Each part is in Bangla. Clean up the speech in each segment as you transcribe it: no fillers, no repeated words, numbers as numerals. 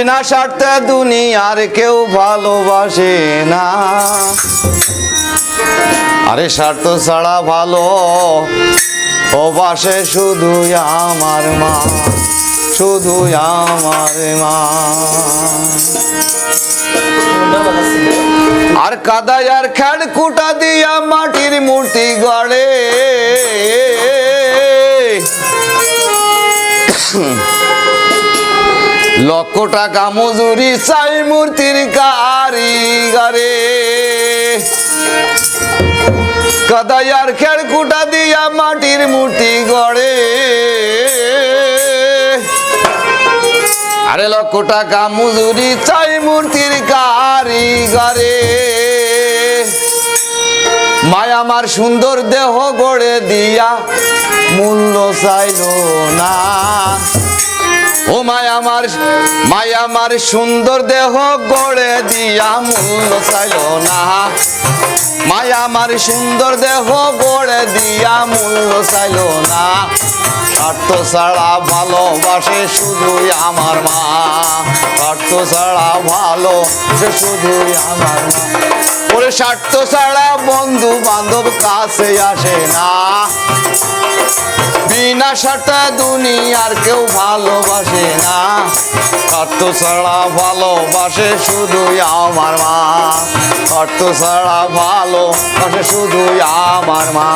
বিনা স্বার্থে দুনিয়ার কেউ ভালোবাসে না। আরে স্বার্থ ছাড়া ভালো ও বাসে শুধু আমার মা, শুধু আমার মা। আর কাদায় আর খেড় কুটা দিয়া মাটির মূর্তি গড়ে, লক্ষ টাকা মজুরি চাই মূর্তির কারিগরে। কাদায় আর খেড় কুটা দিয়া মাটির মূর্তি গড়ে, আরে লক্ষ টাকা মজুরি চাই মূর্তির কারিগরে। মায়া আমার সুন্দর দেহ গড়ে দিয়া মূল্য চাইল না। ও মায়া আমার সুন্দর দেহ গড়ে দিয়া মূল্য চাইল না। মায়া আমার সুন্দর দেহ গড়ে দিয়া মূল্য চাইল না। স্বার্থ ছাড়া ভালোবাসে শুধুই আমার মা, স্বার্থ ছাড়া ভালোবাসে শুধুই আমার মা। ওরে স্বার্থ ছাড়া বন্ধু বান্ধব কাছে আসে না। বিনা স্বার্থে দুনিয়ার কেউ ভালোবাসে না। স্বার্থ ছাড়া ভালোবাসে শুধুই আমার মা, স্বার্থ ছাড়া ভালোবাসে শুধুই আমার মা।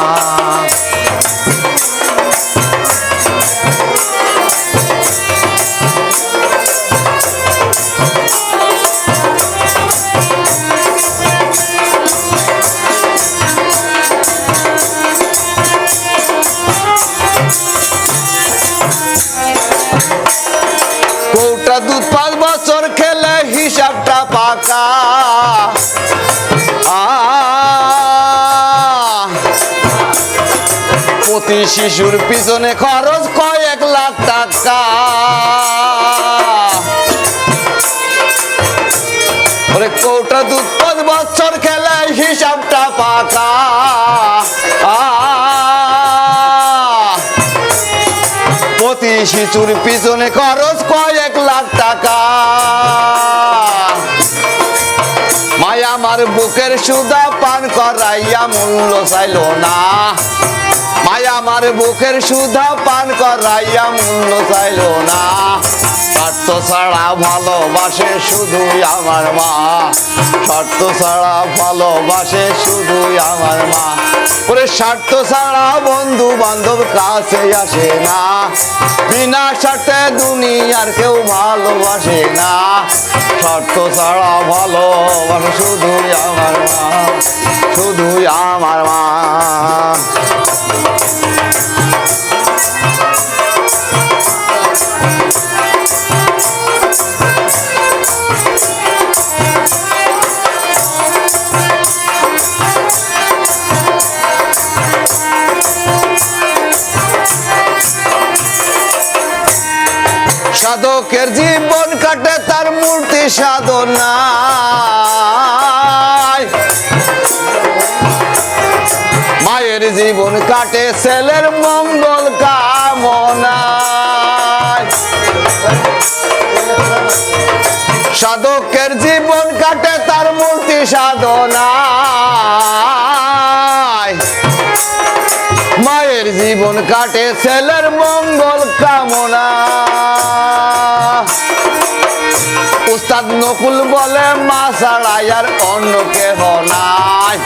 কৌটা দুধ 5 বছর খেলে হিসাবটা পাকা। প্রতি শিশুর পিছনে খরচ কয়েক লাখ টাকা। ওরে কৌটা দুধ 5 বছর খেলে হিসাবটা পাকা। প্রতি শিশুর পিছনে খরচ কয়েক লাখ টাকা। মায়া আমার বুকের সুধা পান করাইয়া মূল্য চাইল না। মায়া আমার বুকের সুধা পান করাইয়া মূল্য চাইল না। স্বার্থ ছাড়া ভালোবাসে শুধুই আমার মা, স্বার্থ ছাড়া ভালোবাসে শুধুই আমার মা। ওরে স্বার্থ ছাড়া বন্ধু বান্ধব কাছে আসে না। বিনা স্বার্থে দুনিয়ার কেউ ভালোবাসে না। স্বার্থ ছাড়া ভালোবাসে শুধুই আমার মা, শুধুই আমার মা। সাধকের জীবন কাটে তার মূর্তি সাধনায়। মায়ের জীবন কাটে ছেলের মঙ্গল কামনায়। সাধকের জীবন কাটে তার মূর্তি সাধনায়। মায়ের জীবন কাটে ছেলের মঙ্গল কামনা। উস্তাদ নকুল বলে মা ছাড়া আর অন্য কেহ নাই।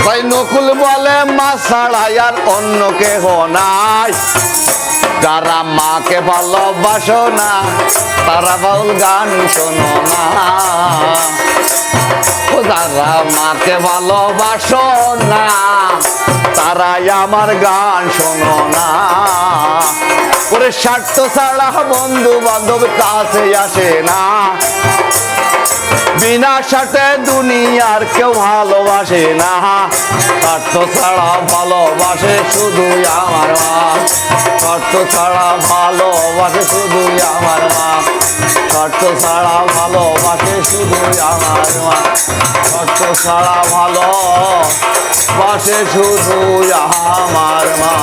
ভাই নকুল বলে মা ছাড়া আর অন্য কেহ নাই। যারা মাকে ভালোবাসো না তারা বাউল গান শোনো না। যারা মাকে ভালোবাসো না তারাই আমার গান শোনো না। ওরে স্বার্থ ছাড়া বন্ধু বান্ধব কাছে আসে না। বিনা স্বার্থে দুনিয়ার কেউ ভালোবাসে না। স্বার্থ ছাড়া ভালোবাসে শুধুই আমার মা, স্বার্থ ছাড়া ভালোবাসে শুধুই আমার মা। স্বার্থ ছাড়া ভালোবাসে শুধুই আমার মা, স্বার্থ ছাড়া ভালোবাসে শুধুই আমার মা।